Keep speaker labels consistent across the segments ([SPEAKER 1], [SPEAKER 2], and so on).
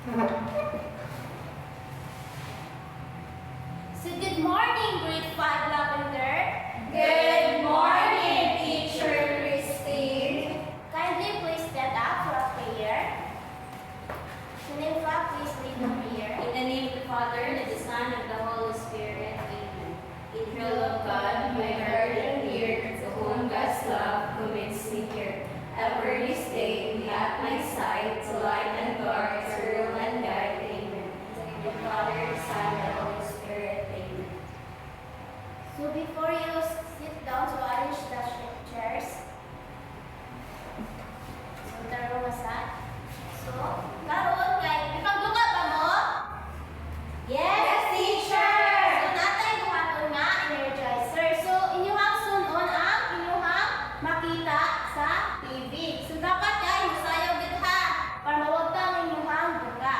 [SPEAKER 1] So good morning, grade 5 Lavender.
[SPEAKER 2] Good morning, Teacher Christine.
[SPEAKER 1] Kindly please stand up for a prayer. Shanifa, please lead the prayer.
[SPEAKER 2] In the name of the Father, and of the Son, and of the Holy Spirit. Amen. Angel of God, my heart and ear, to whom God's love commits me here. Ever this day, be at my side, to light and guard, to rule and guide. Amen. In the name of the Father, the Son, and the Holy Spirit. Amen.
[SPEAKER 1] So before you sit down to arrange the chairs. So tarong masat. So, karon kay ipagduga ba mo?
[SPEAKER 2] Yes, teacher!
[SPEAKER 1] So natay buhaton nga energizer. So inyuhang sunon ang inyuhang makita sa TV. So dapat kay musayaw gid ha para mawag kang inyuhang duga.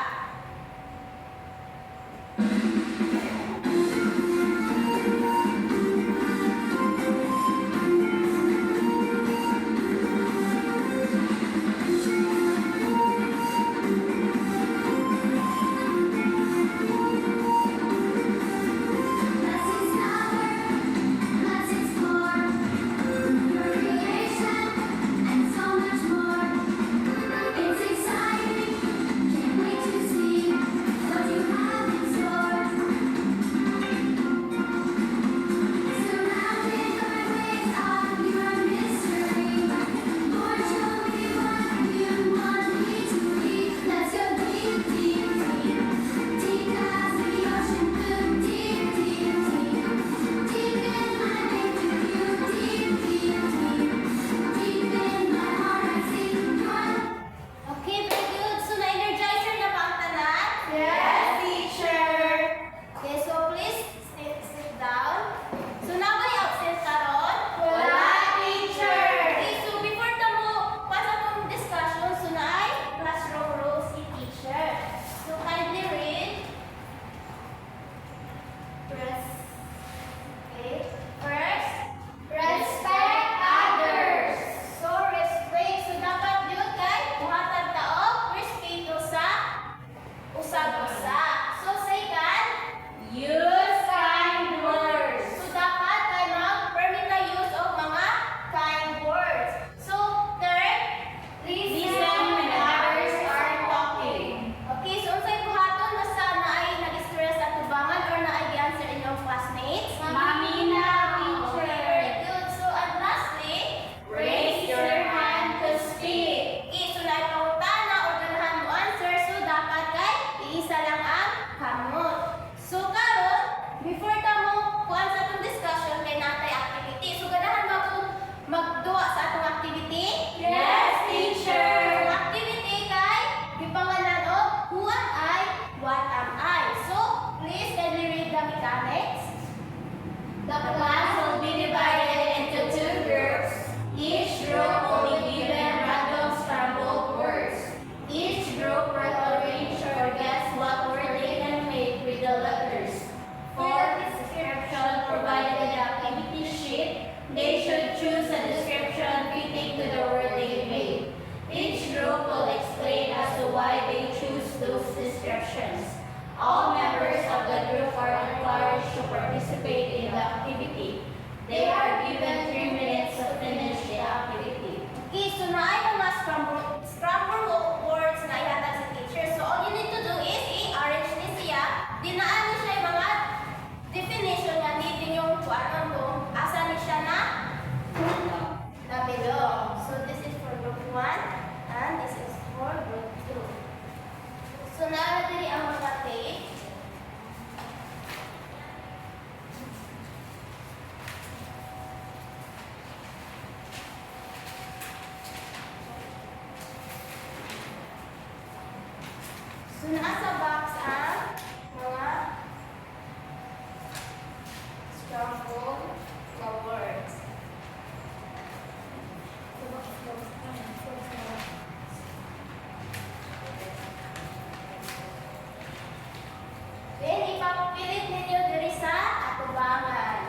[SPEAKER 1] Okay, very good. So na-energizer na ba ang tanan?
[SPEAKER 2] Yes, teacher!
[SPEAKER 1] Okay, so please sit down. So na ba'y absent karon?
[SPEAKER 2] Wala, teacher!
[SPEAKER 1] Okay, so before ta mo pasa tong discussion, so na ay classroom rules si teacher. So kindly read. Press. Okay. First,
[SPEAKER 2] Respect others!
[SPEAKER 1] so respect. So dapat yun kay buhatag taog respeto sa usag-usa. So second,
[SPEAKER 2] Use kind words!
[SPEAKER 1] so dapat kay mag-permit na use of mga kind words. So third,
[SPEAKER 2] Listen when others are talking.
[SPEAKER 1] okay, so unsay buhaton basta na ay nag-stress at tubangan or na ay gi-answer inyong classmates?
[SPEAKER 2] Mamina,
[SPEAKER 1] Okay, very good. So and lastly,
[SPEAKER 2] Raise your hand to speak.
[SPEAKER 1] okay, so na pangutana or ganahan mo answer, so dapat kay iisa lang ang kamot. So karon, before ta mo kuan sa atong discussion kay natay activity. So ganahan ba ko magduwa sa atong activity?
[SPEAKER 2] Yes, teacher!
[SPEAKER 1] Ang activity kay gipangalan og who am I, what am I. So please kindly read the mechanics.
[SPEAKER 2] The class will be divided into two groups. Each group will be given random scrambled words. Each group will arrange or guess what word they can make with the letters. For description provided in the activity sheet, they should choose a description fitting to the word they made. Each group will explain as to why they choose those descriptions. All members of the group are encouraged to participate in the activity. They are given 3 minutes to finish the activity.
[SPEAKER 1] Okay, so na ay mga scramble words na ihatag sa teacher. So all you need to do is i-arrange ni siya. Dinaan ni siya yung mga definition nga need yung kuan kung asa ni siya na belong. So this is for group 1 and this is for group 2. So na diri ang mga tape. So naa sa box ang mga scrambled words. Then ipapilit ninyo diri sa atubangan.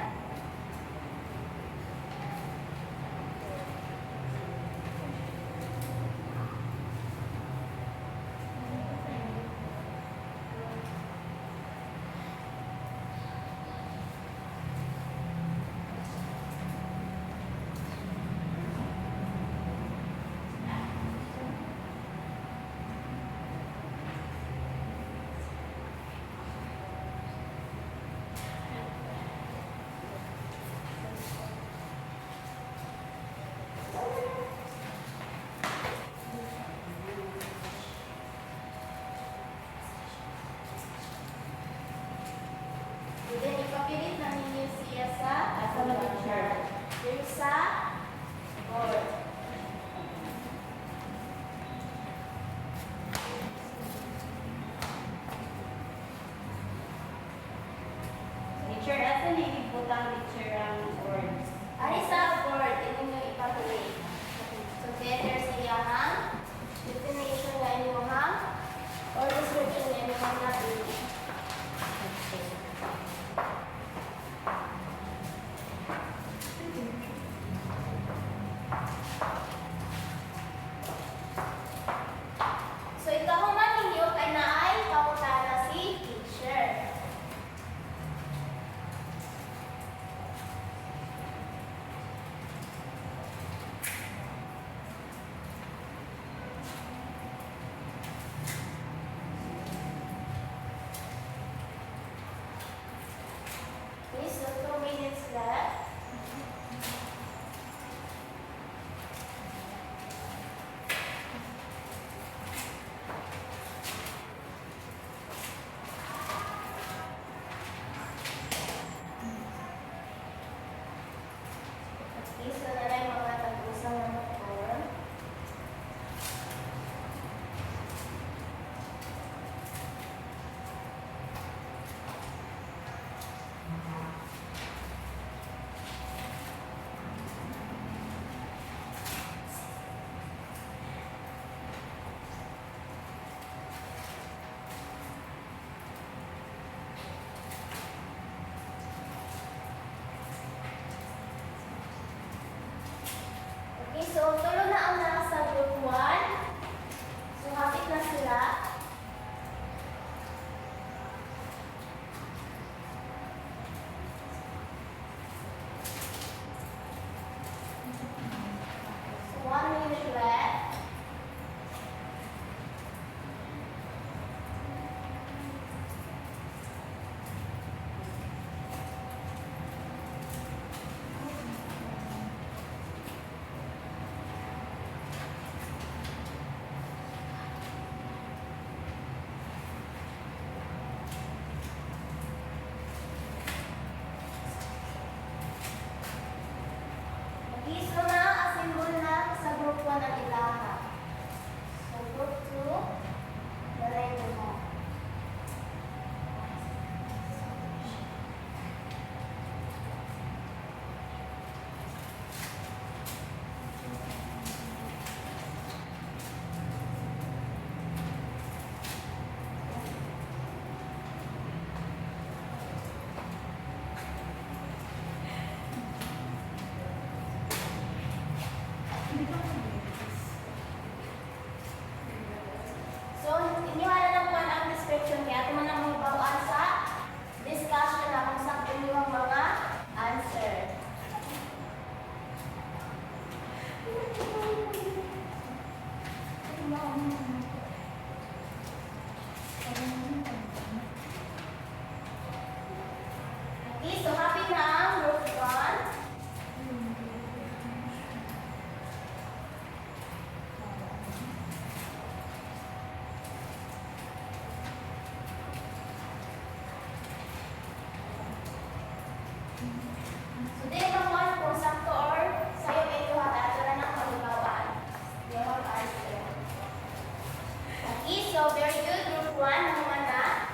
[SPEAKER 1] so very good. Group 1, naman na.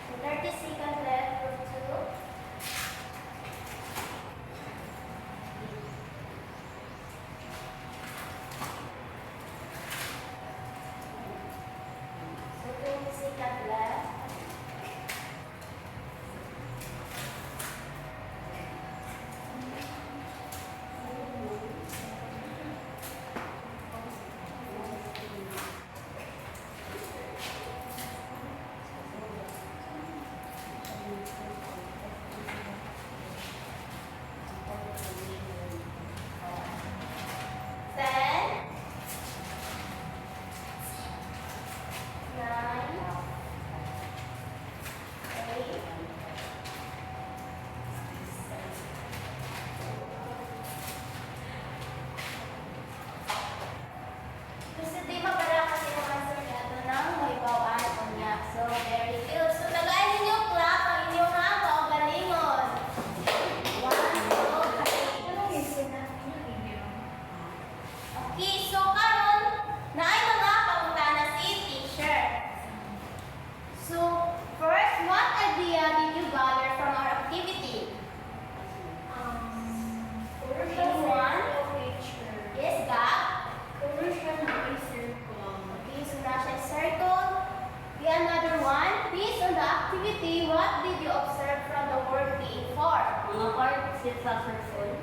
[SPEAKER 1] So 30 seconds left, group 2. So 20 seconds left. Ten, nine, eight, kasi di magkala kasi naman sa ito ng may bawaan o niya. So, very good. So, tagayin ninyo clap ang inyong mga kaugalingon. 1, 2, 3. Okay, so karon na ay mga pangutana si teacher. So, first, what idea did you gather from our activity? Anyone? Yes, Gab? Okay, so nasa circle. Okay, another one. Based on the activity, what did you observe from the word being for?
[SPEAKER 3] Mga parts siya sa circle.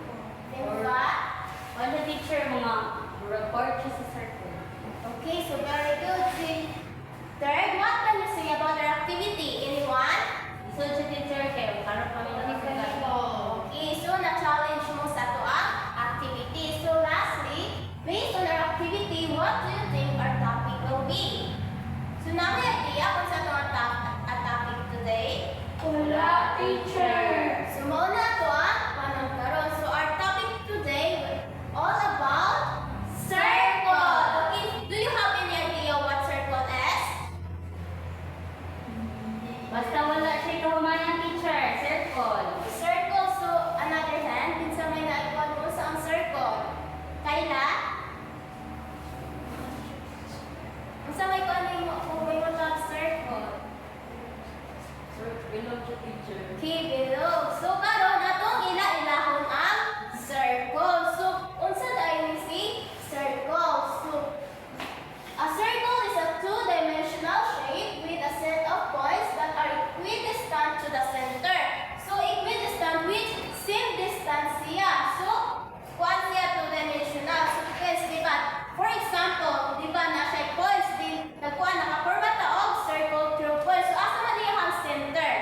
[SPEAKER 1] Then what?
[SPEAKER 3] When the teacher, mga report siya sa circle.
[SPEAKER 1] Okay, so very good. See, third, what can you say about our activity? Anyone?
[SPEAKER 3] So, si teacher kayo, karoon kami ng
[SPEAKER 1] Okay, so na-challenge mo sa ito ang activity. So lastly, based on our activity, what do you think our topic will be? So na may idea kung sa ito ang topic today?
[SPEAKER 3] Wala, teacher.
[SPEAKER 1] So mauna ito ang panagkaroon. So our topic today will all about circle. Okay, do you have any idea what circle is?
[SPEAKER 3] Basta wala siya kahumayan, teacher. Circle.
[SPEAKER 1] Circle, so another hand, din sa may naikuan mo sa ang circle. Kayla? Kung sa may kuan mo, kung may mga circle.
[SPEAKER 3] Bilog siya, teacher.
[SPEAKER 1] Okay, bilog. So karon atong ila-ilahon ang circle. So, unsa dahil si circle? So, a circle is a two-dimensional shape with a set of points that are equidistant to the center. So, equidistant with same distance siya. So, kuan siya two-dimensional. So, guys, di ba? For example, di ba na siya points din nagkuan nakaporma ta og circle through points. So, asa man diya ang center?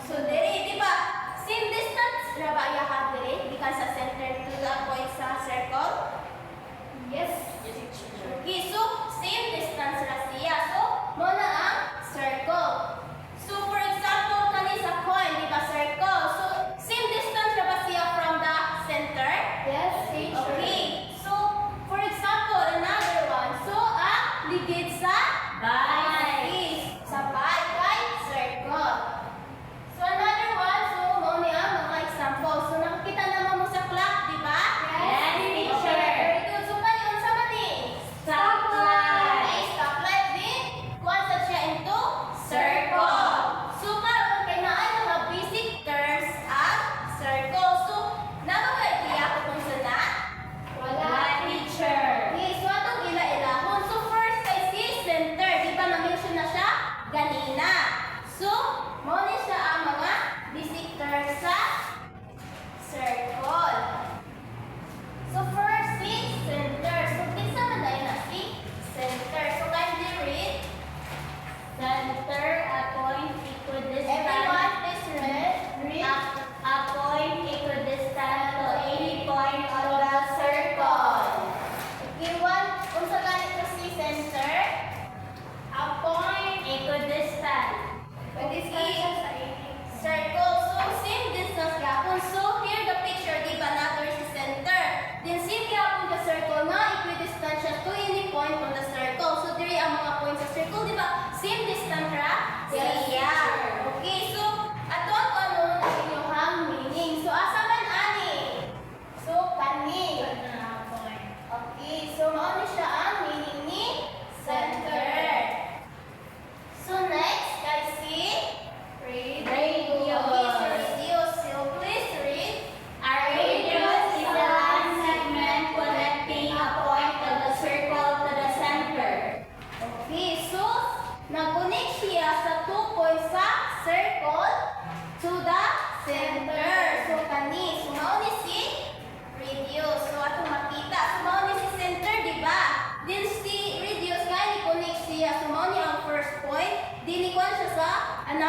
[SPEAKER 1] So, diri, di ba? Same distance ra ba iya ha diri gikan sa center to the point sa circle? Yes.
[SPEAKER 3] Yes, teacher.
[SPEAKER 1] Okay, so same distance ra siya. So, mo na ang circle. So, for example, kani sa coin, di ba circle? So, same distance ra ba siya from the center?
[SPEAKER 2] Yes,
[SPEAKER 1] Okay. So, for example, another one. So, ang ligid sa
[SPEAKER 3] Bye.
[SPEAKER 1] is sa bye kay circle. So, another one. So, mo ni ang mga example. So, nakikita naman mo sa clock, di ba?
[SPEAKER 3] Yes, teacher.
[SPEAKER 1] Okay, very good. So, kani unsa man ni?
[SPEAKER 3] Stoplight.
[SPEAKER 1] Okay, stoplight din. Kuan sa siya into circle. So, karon kay naay mga basic terms ang circle. So, naman idea ko kung saan na?
[SPEAKER 3] Wala, teacher.
[SPEAKER 1] Okay, so atong ila-ilahon. So, first kay si center. Di ba na-mention na siya? Ganina. So, mo ni siya ang mga basic terms sa circle. So, first si center. So, kinsa man dahil na si center. So, kindly read.
[SPEAKER 3] Center, a point equidistant.
[SPEAKER 1] Everyone, please read. Read.
[SPEAKER 3] A point equidistant to any point on the
[SPEAKER 1] circle. Okay, one. Unsa ganit na si center?
[SPEAKER 3] A point equidistant.
[SPEAKER 1] Pwede siya sa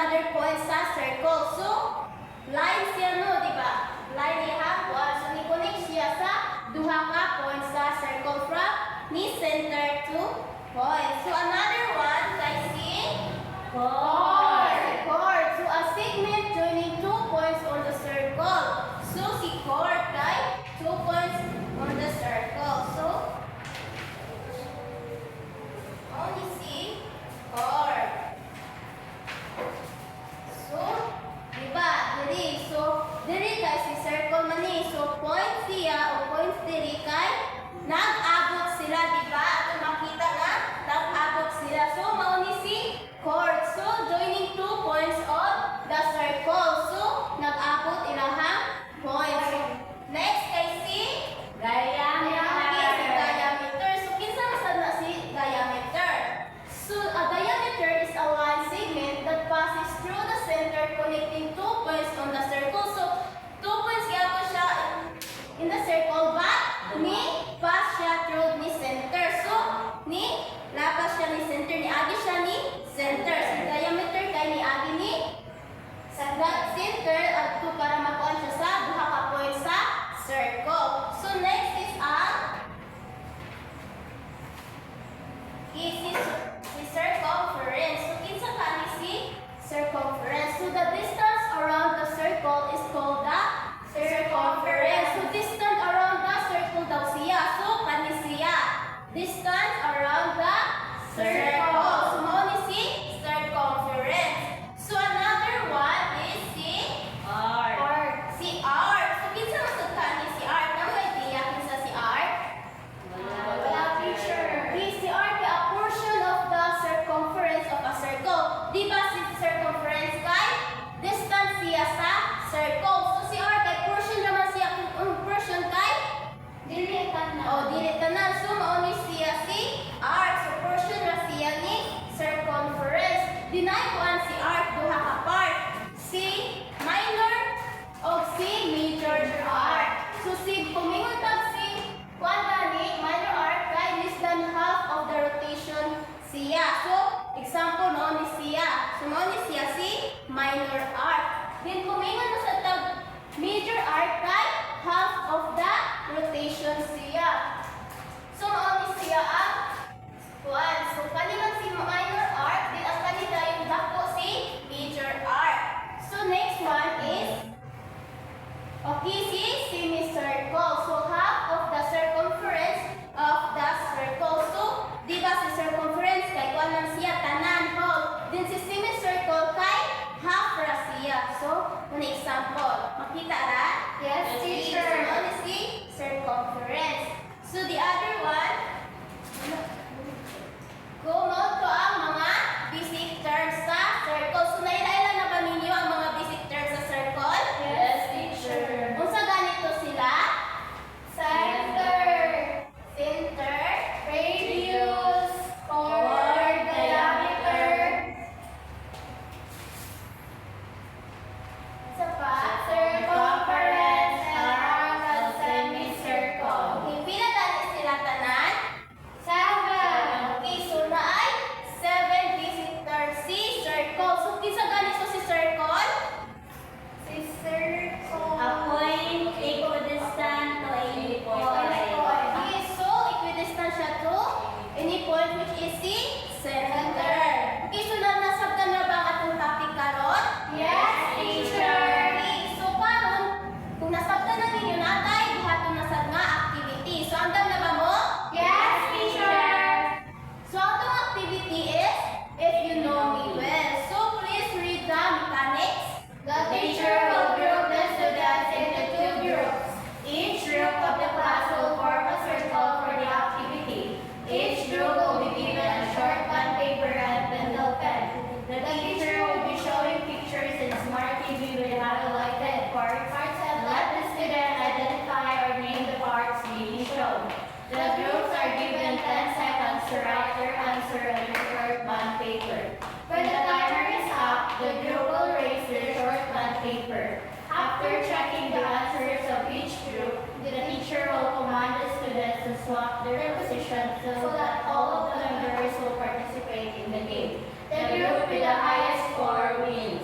[SPEAKER 1] another point sa circle. So, line siya no, di ba? Line niya kuan. So, ni-connect siya sa duha ka points sa circle from ni center to point. So, another one kay si chord. Chord. So, a segment joining 2 points on the circle. So, si chord kay 2 points on the circle. So, only si chord. So, diba? Diri. So, diri kay si circle man ni. So, point siya o points diri kay nag-abot sila, diba? Ato makita na nag-abot sila. So, mao ni si chord. So, joining 2 points on the circle. So, nag-abot ilahang points. Next kay si diameter. So, kinsa masad na si diameter? So, a diameter is a line segment that passes through the center connecting 2 points on the circle. So, 2 points kaya po siya in the circle, but ni pass siya through ni center. So, ni lapas siya ni center, ni agi siya ni center. So, diameter kay ni agi ni sa center at to para makuha siya sa duha ka points sa circle. So, next is si circumference. So, kinsa kani si circumference? So, the distance around the circle is called the circumference. So, distance around the circle daw siya. So, kani siya. Distance around the circle. So, mao ni si circumference. So, another one is si arc. Si arc. So, kinsa masud kani si arc? Ano idea kinsa si arc? Si arc ay a portion of the circumference of a circle. Di ba si circumference kay distance siya sa circle. So si arc ay portion naman siya portion kay dili tanan. So mao ni siya si arc. So portion ra siya ni circumference. Dinay ko an si arc duha ka part. Si minor o si major arc. So si kumingon tag si kuan gani minor arc kay less than half of the rotation siya. So example no ni siya. So mao ni siya si minor arc. Then kumingon mo sa tag major arc kay half of the rotation siya. So mao ni siya ang kuan. So kani man si minor arc, then ang kani yung dako si major arc. So next one is si semicircle. So half of the circumference of the circle. So di ba si circumference kay kuan man siya tanan whole. Then si semicircle kay half ra siya. So, one example. Makita ra?
[SPEAKER 2] Yes, teacher.
[SPEAKER 1] So, ano si circumference. So, the other one, kumot ko ang mga basic terms sa circle. So, nailan na ba ninyo ang mga basic terms sa circle?
[SPEAKER 2] Yes, teacher.
[SPEAKER 1] Kung sa ganito sila?
[SPEAKER 2] Center, radius, chord, diameter.
[SPEAKER 1] Isa pa?
[SPEAKER 2] Circumference, arc, at semicircle.
[SPEAKER 1] Okay, pila dali sila tanan?
[SPEAKER 2] 7.
[SPEAKER 1] Okay, so na ay 7 basic terms si circle. So, kinsa ganito si circle?
[SPEAKER 2] Si circle.
[SPEAKER 3] A point equidistant to any point.
[SPEAKER 1] Okay, so equidistant siya to any point which is si center. Okay, so nasabtan na ba ang atong topic karon?
[SPEAKER 2] Yes, teacher.
[SPEAKER 1] Okay, so karon kung nasabtan na ninyo natay buhaton na sad nga activity. So andam na ba mo?
[SPEAKER 2] Yes, teacher.
[SPEAKER 1] So atong activity is if you know me well. So please read the mechanics.
[SPEAKER 2] The teacher will group the students into 2 groups. Each group of the class will form a circle for the activity. Each group will be given a short bond paper and pencil pen. The teacher will be showing pictures in Smart TV with highlighted parts and let the student identify or name the parts being shown. The groups are given 10 seconds to write their answer on your short bond paper. When the timer is up, the group will raise their short bond paper. After checking the answers of each group, the teacher will command the students to swap their positions so that all of the members will participate in the game. The group with the highest score wins.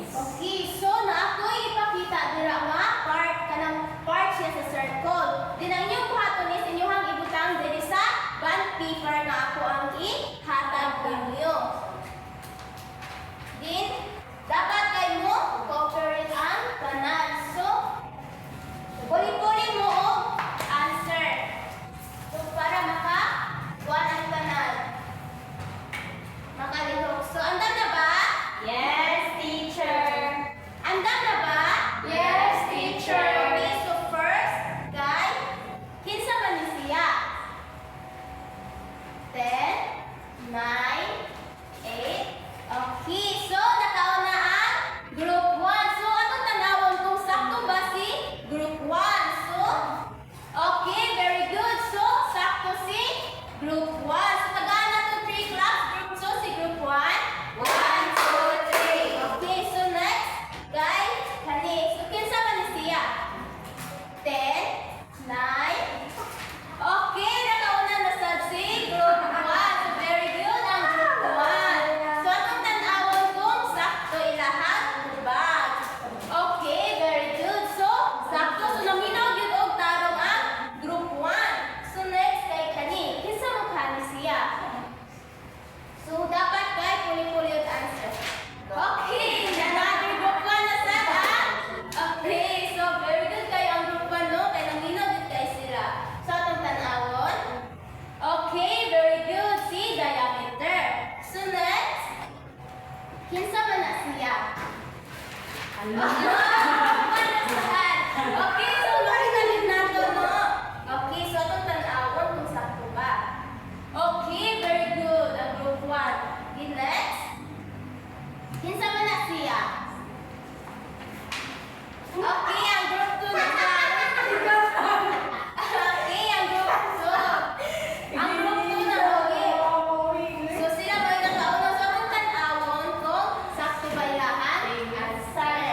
[SPEAKER 1] Okay, so makita din nato, no? Okay, so atong tan-awon kung sakto ba. Okay, very good. Ang group 1. Okay, next. Kinsa man na siya? Okay, ang group 2 naman. Okay, ang group 2. Ang group 2 na okay. So sila ba yung nakauna sa atong tan-awon kung sakto ba ilahan? Answer.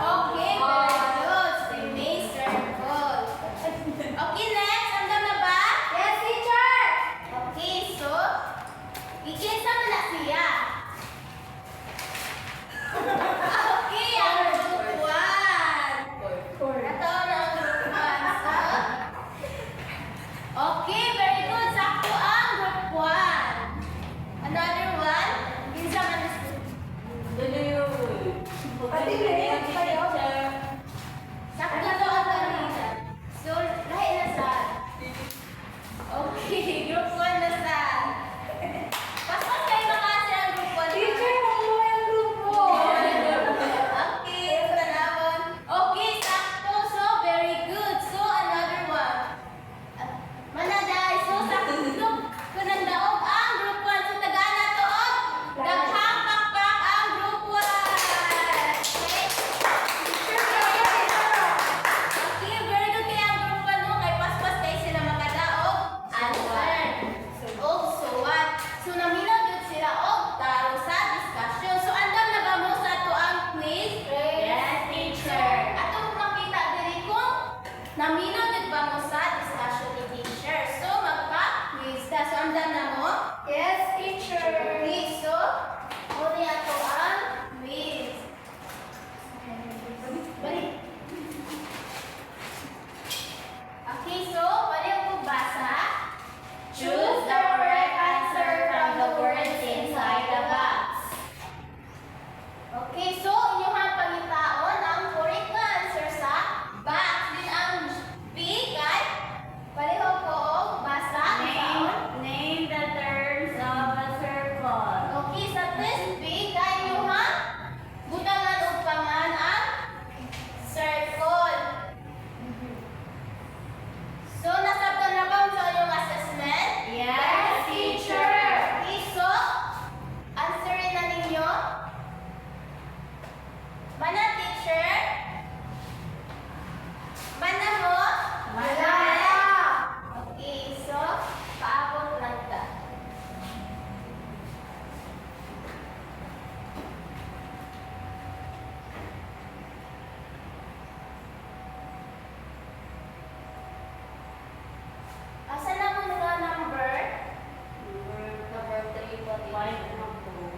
[SPEAKER 1] Okay, very good. Semicircle. Okay, next. Hanggang na ba?
[SPEAKER 2] Yes, teacher!
[SPEAKER 1] Okay, so, ikinsa man na siya. Okay, ang group 1. Nataon na ang group 1. So, okay, very good. Sakto ang group 1. Another one. Kinsa man na siya. Sakto to ang kanina. So, lahi na sa. Okay, group 1 na sa. Paspas kayo makasya ang group 1.
[SPEAKER 2] Teacher, ano yung grupo?
[SPEAKER 1] Okay, tanawon. Okay, sakto. So, very good. So, another one. Manaday. So, sakto. Kunang daog ang group 1. So, tagaan na to og daghang pakpak ang group 1. Okay? Okay, very good kaya ang group 1 mo. Kay paspas kayo sila makadaog. Answer. Og so what? So, naminaw yun sila og taro sa discussion. So, andam na ba mo sa to ang quiz?
[SPEAKER 2] Yes, teacher.
[SPEAKER 1] Atong makita diri kung naminaw yun ba mo sa discussion ni teacher. So, magpa-quiz ka. So, andam na mo?
[SPEAKER 2] Yes, teacher.
[SPEAKER 1] Okay, so, muli ato ang quiz. Balik. Okay, so, balik ako basa.
[SPEAKER 2] Choose the correct answer from the words inside the box.
[SPEAKER 1] Okay, so inyong pangitaon ang correct nga answer sa box. Din ang B kay pareho ko og basa.
[SPEAKER 3] Name the terms of a circle.
[SPEAKER 1] Okay, sa test B kay inyong butangan og pangan ang circle. So nasabtan na ba sa inyong assessment?
[SPEAKER 2] Yes, teacher.
[SPEAKER 1] Okay, so answerin na ninyo. Mana teacher? Mana mo?
[SPEAKER 2] Wala.
[SPEAKER 1] Okay, so paabot lang ka. Asa na mo nila number?
[SPEAKER 3] Number 3, 45, and 2.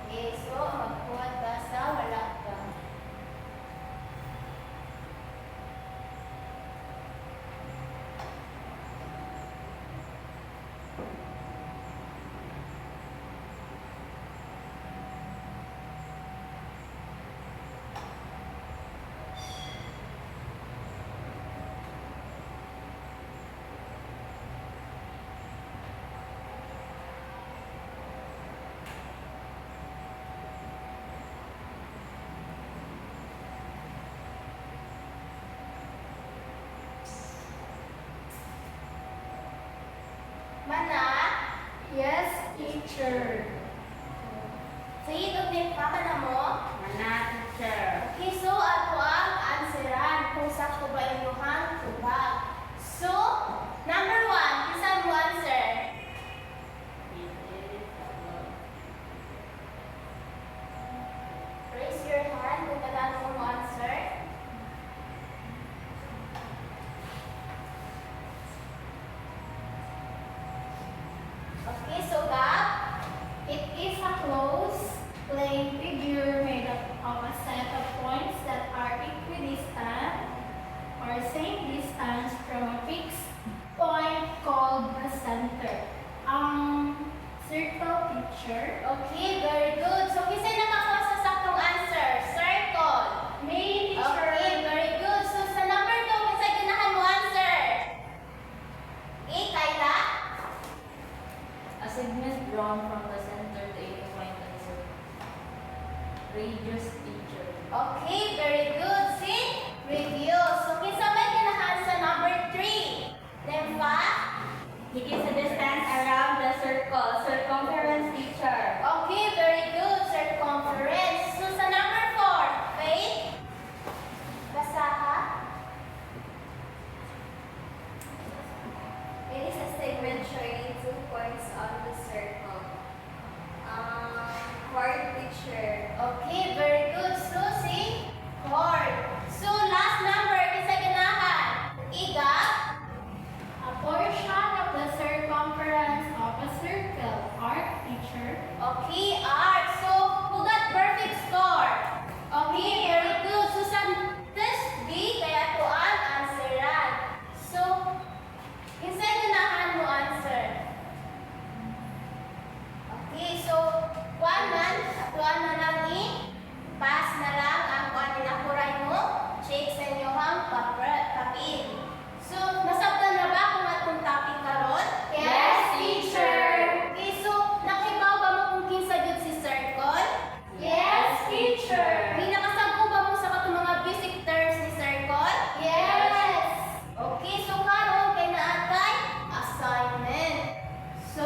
[SPEAKER 1] Okay, so magkuha ka sa wala ka. Mana?
[SPEAKER 2] Yes, teacher.
[SPEAKER 1] Sige, tugnin pa ka na mo.
[SPEAKER 3] Mana, teacher.
[SPEAKER 1] Okay, so ato ang answeran kung sakto ba inyong tubag. So, number 1, isa mo answer. Raise your hand kung kailangan mo answer. Okay, so Gab,
[SPEAKER 2] It is a closed plane figure made up of a set of points that are equidistant or same distance from a fixed
[SPEAKER 1] Okay, very good. See? Review. So, kinsa may ganahan sa number 3? Nympha?
[SPEAKER 3] It is a distance around the circle. Circumference, teacher.
[SPEAKER 1] Okay, very good. Circumference. So, sa number 4, Faith? Basaha?
[SPEAKER 2] It is a segment showing 2 points on the circle. Chord, teacher.
[SPEAKER 1] Okay, very good. Susie? Chord. So, last number, kinsa ganahan? Iga?
[SPEAKER 2] A portion of the circumference of a circle. Arc, teacher.
[SPEAKER 1] Okay, art. So, who got perfect score? Okay, very good. So, sa test B, kaya to ang answeran. So, kinsay ganahan mo answer? Okay, so, kuan na lang pass na lang ang kuan nila mo. Check sa inyo ang papel. So, nasabtan na ba kung atong topic karon?
[SPEAKER 2] Yes, teacher.
[SPEAKER 1] Okay, so, nakibaw ba mo kung kinsa gyud si circle?
[SPEAKER 2] Yes, teacher.
[SPEAKER 1] May nakasabko ba mo sa katong mga basic terms ni circle?
[SPEAKER 2] Yes.
[SPEAKER 1] Okay, so karon kay naatay assignment. So,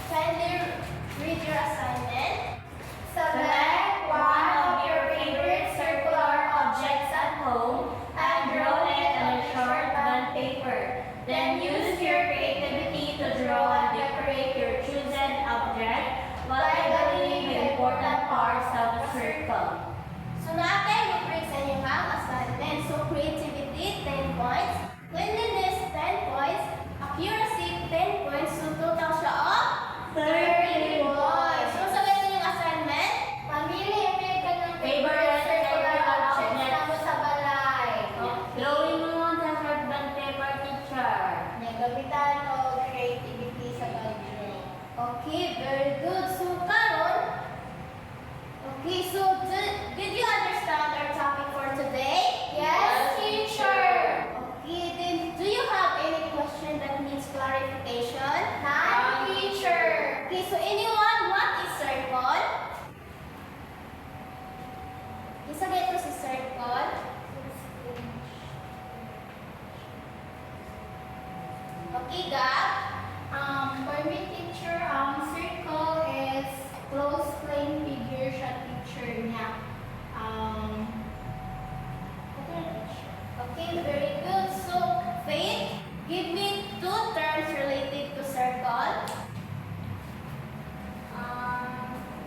[SPEAKER 1] kindly read your assignment.
[SPEAKER 2] Select one of your favorite circular objects at home and draw it on a short bond paper. Then use your creativity to draw and decorate your chosen object while identifying the important parts of the circle.
[SPEAKER 1] So, naatay rubric sa inyong assignment. So, creativity, 10 points. Cleanliness, 10 points. Accuracy, 10 points. So, total siya of 30 points. So, sabi sa inyong assignment,
[SPEAKER 2] Pamili ka ng
[SPEAKER 3] Favorite
[SPEAKER 2] circular objects
[SPEAKER 3] objects.
[SPEAKER 2] na mo sa balay.
[SPEAKER 3] Drawing mo sa short bond paper, teacher.
[SPEAKER 2] Nagabitan o creativity sa pag-draw.
[SPEAKER 1] okay, very good. So, karon, okay, so, did you understand our topic for today?
[SPEAKER 2] Yes, teacher.
[SPEAKER 1] Okay, then, do you have any question that needs clarification?
[SPEAKER 2] None, teacher.
[SPEAKER 1] Okay, so anyone, what is circle? Isagay ito si circle. Okay, Gab?
[SPEAKER 2] For me, teacher, circle is close plane figure siya, teacher niya.
[SPEAKER 1] Okay, very good. So, Faith, give me 2 terms related to circle.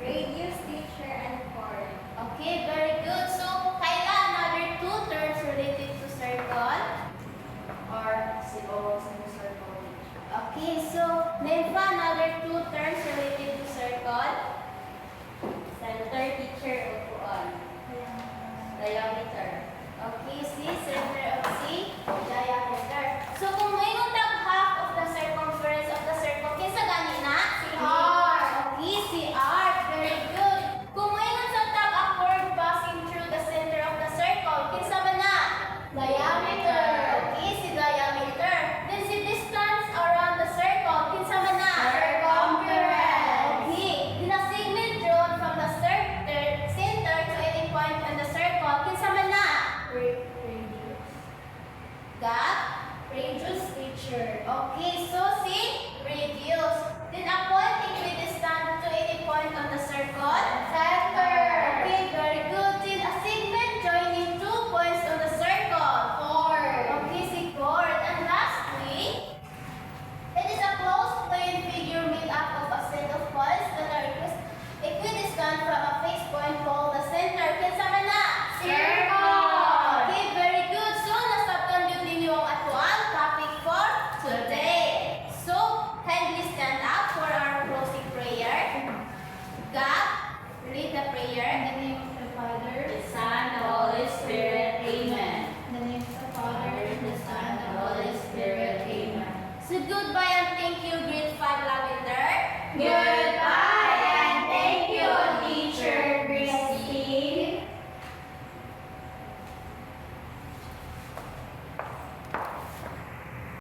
[SPEAKER 2] Radius, teacher, and chord.
[SPEAKER 1] Okay, very good. So, Kayla, another 2 terms related to circle.
[SPEAKER 2] Circle.
[SPEAKER 1] Okay, so, Nympha, another 2 terms related to circle.
[SPEAKER 3] Center, teacher.